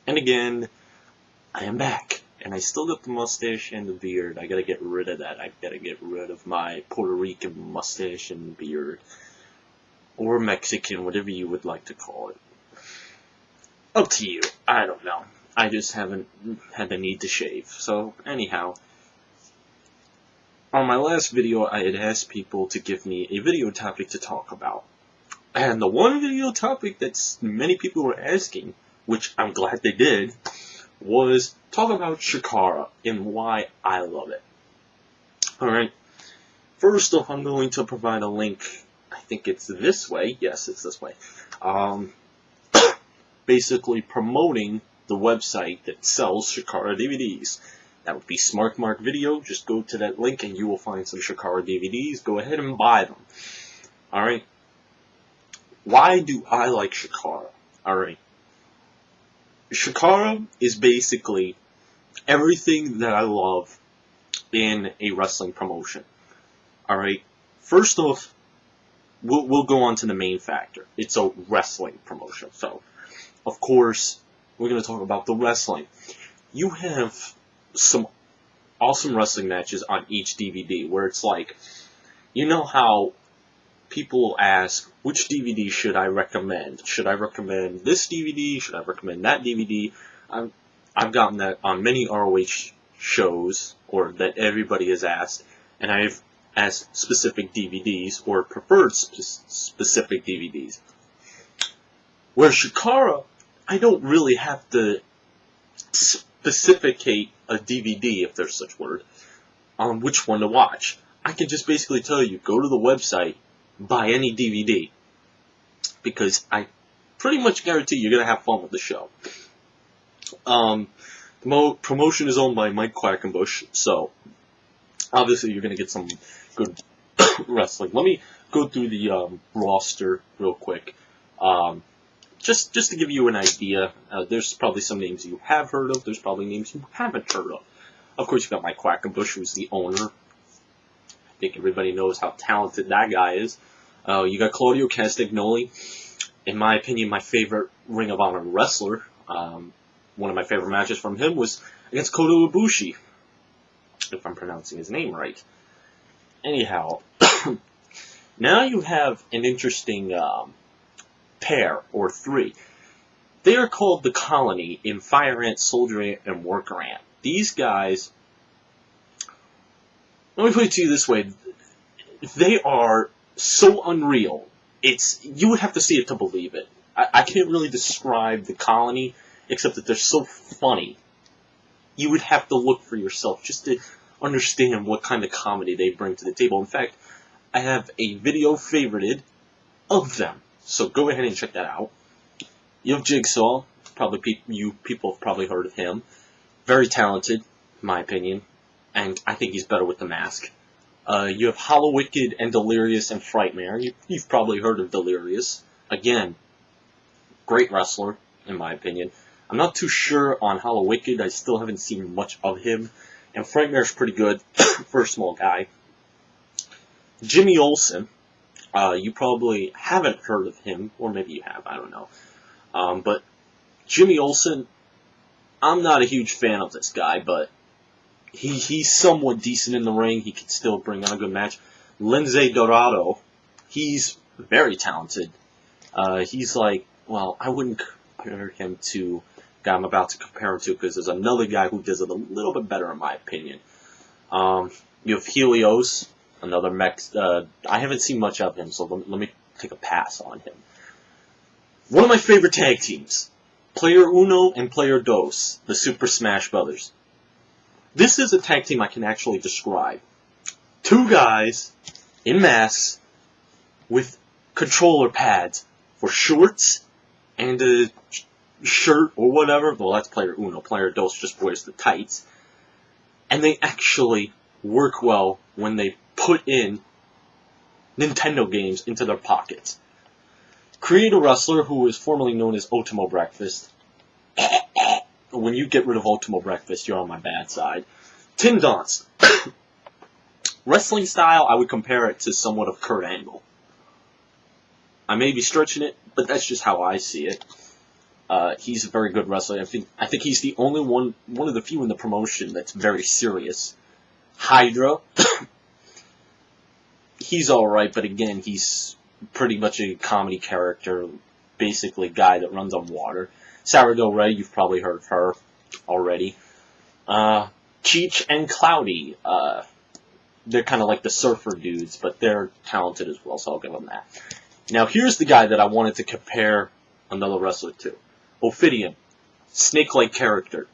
And again, I am back. And I still got the mustache and the beard. I gotta get rid of that. I gotta get rid of my Puerto Rican mustache and beard. Or Mexican, whatever you would like to call it. Up to you. I don't know. I just haven't had the need to shave. So, anyhow. On my last video, I had asked people to give me a video topic to talk about. And the one video topic that many people were asking, which I'm glad they did, was talk about CHIKARA and why I love it. Alright, first off, I'm going to provide a link. I think it's this way. Yes, it's this way. Basically promoting the website that sells CHIKARA DVDs. That would be SmartMark Video. Just go to that link and you will find some CHIKARA DVDs. Go ahead and buy them. Alright. Why do I like CHIKARA? Alright. CHIKARA is basically everything that I love in a wrestling promotion. Alright. First off, we'll go on to the main factor. It's a wrestling promotion. So, of course, we're going to talk about the wrestling. You have some awesome wrestling matches on each DVD where it's like, you know how people ask, which DVD should I recommend? Should I recommend this DVD? Should I recommend that DVD? I've gotten that on many ROH shows, or that everybody has asked, and I've asked specific DVDs, or preferred specific DVDs. Where CHIKARA, I don't really have to specificate a DVD, if there's such word, on which one to watch. I can just basically tell you, go to the website, buy any DVD, because I pretty much guarantee you're going to have fun with the show. The promotion is owned by Mike Quackenbush, so obviously you're going to get some good wrestling. Let me go through the roster real quick. Just to give you an idea, there's probably some names you have heard of, there's probably names you haven't heard of. Of course, you got Mike Quackenbush, who's the owner. I think everybody knows how talented that guy is. You got Claudio Castagnoli. In my opinion, my favorite Ring of Honor wrestler. One of my favorite matches from him was against Kota Ibushi, if I'm pronouncing his name right. Anyhow, now you have an interesting pair, or three. They are called the Colony in Fire Ant, Soldier Ant, and Worker Ant. These guys, let me put it to you this way, they are so unreal, you would have to see it to believe it. I can't really describe the Colony, except that they're so funny. You would have to look for yourself just to understand what kind of comedy they bring to the table. In fact, I have a video favorited of them, so go ahead and check that out. You have Jigsaw, people have probably heard of him. Very talented, in my opinion, and I think he's better with the mask. You have Hollow Wicked and Delirious and Frightmare. You've probably heard of Delirious. Again, great wrestler, in my opinion. I'm not too sure on Hollow Wicked. I still haven't seen much of him. And Frightmare's pretty good for a small guy. Jimmy Olsen. You probably haven't heard of him, or maybe you have, I don't know. But Jimmy Olsen, I'm not a huge fan of this guy, but he's somewhat decent in the ring. He can still bring on a good match. Lindsay Dorado, he's very talented. He's like, well, I wouldn't compare him to the guy I'm about to compare him to, because there's another guy who does it a little bit better, in my opinion. You have Helios, another mech. I haven't seen much of him, so let me take a pass on him. One of my favorite tag teams, Player Uno and Player Dos, the Super Smash Brothers. This is a tag team I can actually describe. Two guys in masks with controller pads for shorts and a shirt or whatever. Well, that's Player Uno. Player Dos just wears the tights. And they actually work well when they put in Nintendo games into their pockets. Create a wrestler who was formerly known as Ultimo Breakfast. When you get rid of Ultimo Breakfast, you're on my bad side. Tim Donst. Wrestling style, I would compare it to somewhat of Kurt Angle. I may be stretching it, but that's just how I see it. He's a very good wrestler. I think he's the only one of the few in the promotion that's very serious. Hydra, he's alright, but again, he's pretty much a comedy character, basically guy that runs on water. Sarah Del Rey, you've probably heard of her already. Cheech and Cloudy, they're kind of like the surfer dudes, but they're talented as well, so I'll give them that. Now, here's the guy that I wanted to compare another wrestler to. Ophidian, snake-like character.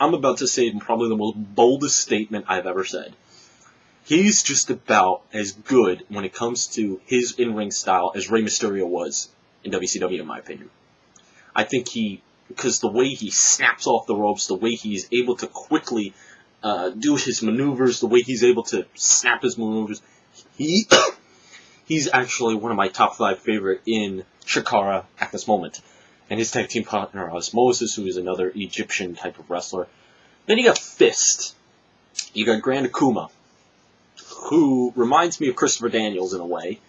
I'm about to say probably the most boldest statement I've ever said. He's just about as good when it comes to his in-ring style as Rey Mysterio was in WCW, in my opinion. I think because the way he snaps off the ropes, the way he's able to quickly do his maneuvers, the way he's able to snap his maneuvers, he's actually one of my top 5 favorite in CHIKARA at this moment. And his tag team partner, Osmosis, who is another Egyptian type of wrestler. Then you got Fist. You got Grand Akuma, who reminds me of Christopher Daniels in a way.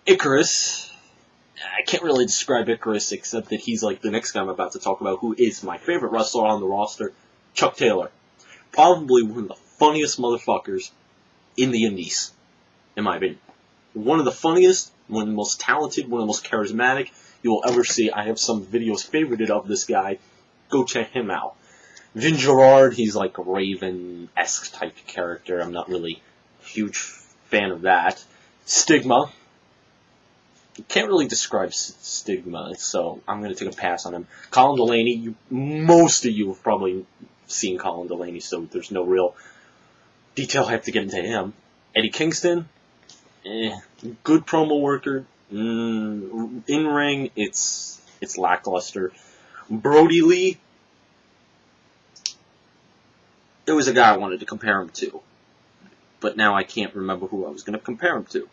Icarus, I can't really describe Icarus except that he's like the next guy I'm about to talk about, who is my favorite wrestler on the roster, Chuck Taylor. Probably one of the funniest motherfuckers in the indies, in my opinion. One of the funniest, one of the most talented, one of the most charismatic you will ever see. I have some videos favorited of this guy. Go check him out. Vin Gerard, he's like a Raven-esque type character. I'm not really a huge fan of that. Stigma. Can't really describe Stigma, so I'm going to take a pass on him. Colin Delaney, most of you have probably seen Colin Delaney, so there's no real detail I have to get into him. Eddie Kingston, good promo worker. In-ring, it's lackluster. Brody Lee, there was a guy I wanted to compare him to, but now I can't remember who I was going to compare him to.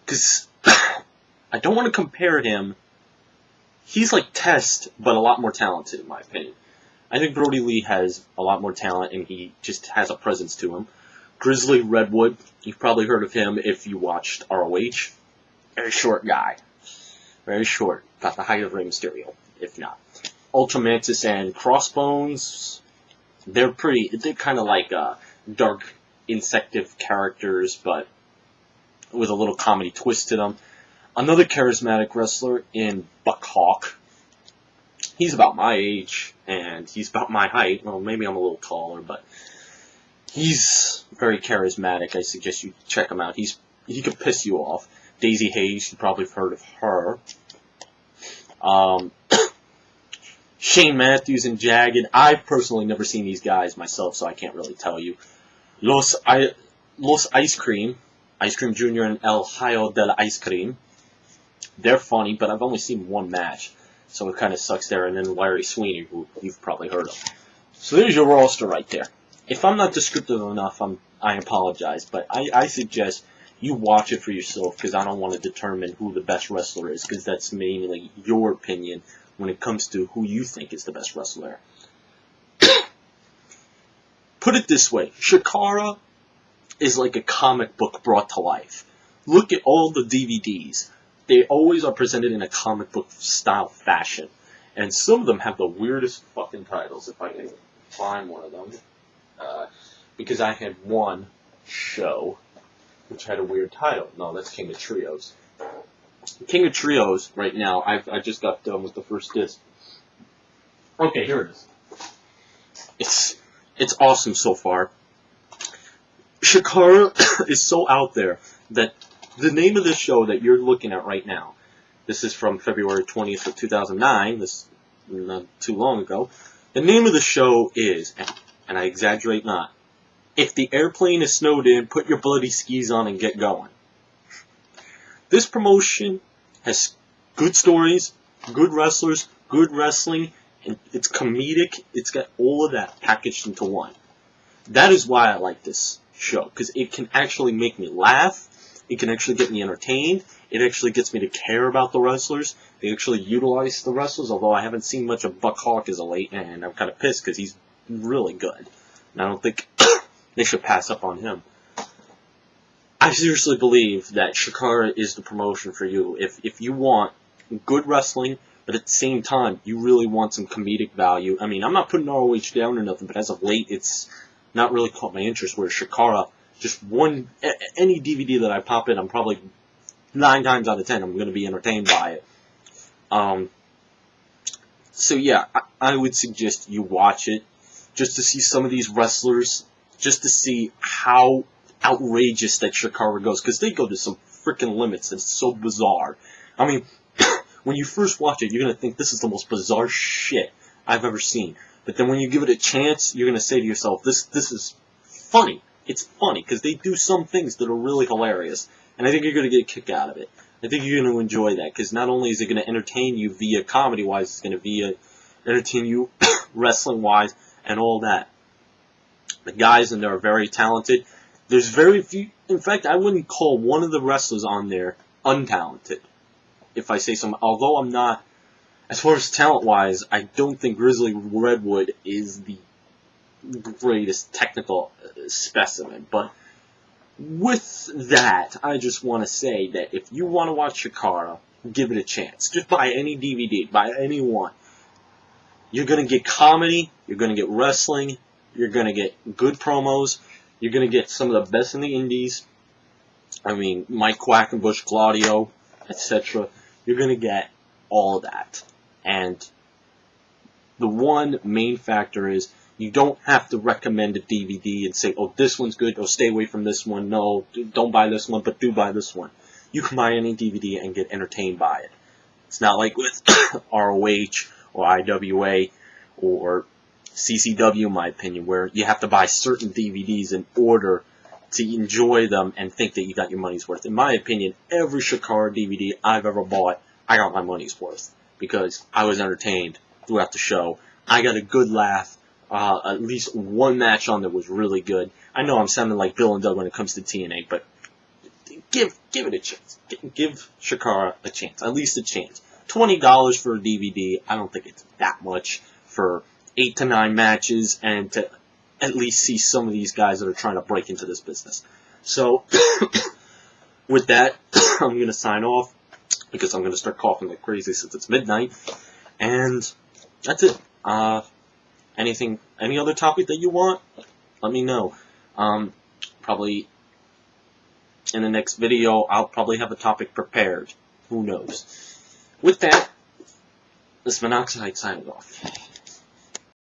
Because I don't want to compare him. He's like Test, but a lot more talented, in my opinion. I think Brody Lee has a lot more talent, and he just has a presence to him. Grizzly Redwood, you've probably heard of him if you watched ROH. Very short guy. Very short. About the height of Rey Mysterio, if not. Ultramantis and Crossbones, they're kind of like dark, insective characters, but with a little comedy twist to them. Another charismatic wrestler in Buck Hawk. He's about my age, and he's about my height. Well, maybe I'm a little taller, but he's very charismatic. I suggest you check him out. He could piss you off. Daisy Hayes, you probably have heard of her. Shane Matthews and Jagged. I've personally never seen these guys myself, so I can't really tell you. Los Ice Cream Jr. and El Hayo del Ice Cream. They're funny, but I've only seen one match, so it kind of sucks there. And then Larry Sweeney, who you've probably heard of. So there's your roster right there. If I'm not descriptive enough, I apologize, but I suggest you watch it for yourself, because I don't want to determine who the best wrestler is, because that's mainly your opinion when it comes to who you think is the best wrestler. Put it this way, CHIKARA is like a comic book brought to life. Look at all the DVDs. They always are presented in a comic book style fashion. And some of them have the weirdest fucking titles, if I can find one of them. Because I had one show which had a weird title. No, that's King of Trios. King of Trios, right now, I just got done with the first disc. Okay, here it is. It's awesome so far. CHIKARA is so out there that the name of this show that you're looking at right now, this is from February 20th of 2009, this not too long ago, the name of the show is, and I exaggerate not, If the Airplane is Snowed In, Put Your Bloody Skis On and Get Going. This promotion has good stories, good wrestlers, good wrestling, and it's comedic. It's got all of that packaged into one. That is why I like this show, because it can actually make me laugh. It can actually get me entertained. It actually gets me to care about the wrestlers. They actually utilize the wrestlers, although I haven't seen much of Buck Hawk as of late, and I'm kind of pissed because he's really good. And I don't think they should pass up on him. I seriously believe that CHIKARA is the promotion for you. If you want good wrestling, but at the same time, you really want some comedic value. I mean, I'm not putting ROH down or nothing, but as of late, it's not really caught my interest, where CHIKARA, just any DVD that I pop in, I'm probably 9 times out of 10, I'm going to be entertained by it. So yeah, I would suggest you watch it, just to see some of these wrestlers, just to see how outrageous that CHIKARA goes, because they go to some freaking limits. It's so bizarre. I mean, when you first watch it, you're going to think this is the most bizarre shit I've ever seen. But then when you give it a chance, you're going to say to yourself, this is funny. It's funny, because they do some things that are really hilarious. And I think you're going to get a kick out of it. I think you're going to enjoy that, because not only is it going to entertain you via comedy-wise, it's going to entertain you wrestling-wise and all that. The guys in there are very talented. There's very few... In fact, I wouldn't call one of the wrestlers on there untalented, if I say so. Although I'm not... As far as talent-wise, I don't think Grizzly Redwood is the greatest technical specimen. But with that, I just want to say that if you want to watch CHIKARA, give it a chance. Just buy any DVD, buy any one. You're going to get comedy, you're going to get wrestling, you're going to get good promos, you're going to get some of the best in the indies. I mean, Mike Quackenbush, Claudio, etc. You're going to get all of that. And the one main factor is you don't have to recommend a DVD and say, oh, this one's good, oh, stay away from this one, no, don't buy this one, but do buy this one. You can buy any DVD and get entertained by it. It's not like with ROH or IWA or CCW, in my opinion, where you have to buy certain DVDs in order to enjoy them and think that you got your money's worth. In my opinion, every CHIKARA DVD I've ever bought, I got my money's worth, because I was entertained throughout the show. I got a good laugh. At least one match on there was really good. I know I'm sounding like Bill and Doug when it comes to TNA, but give it a chance. Give CHIKARA a chance, at least a chance. $20 for a DVD, I don't think it's that much for 8 to 9 matches, and to at least see some of these guys that are trying to break into this business. So, with that, I'm going to sign off, because I'm going to start coughing like crazy since it's midnight. And that's it. Any other topic that you want? Let me know. Probably in the next video, I'll probably have a topic prepared. Who knows? With that, this Monoxide signing off.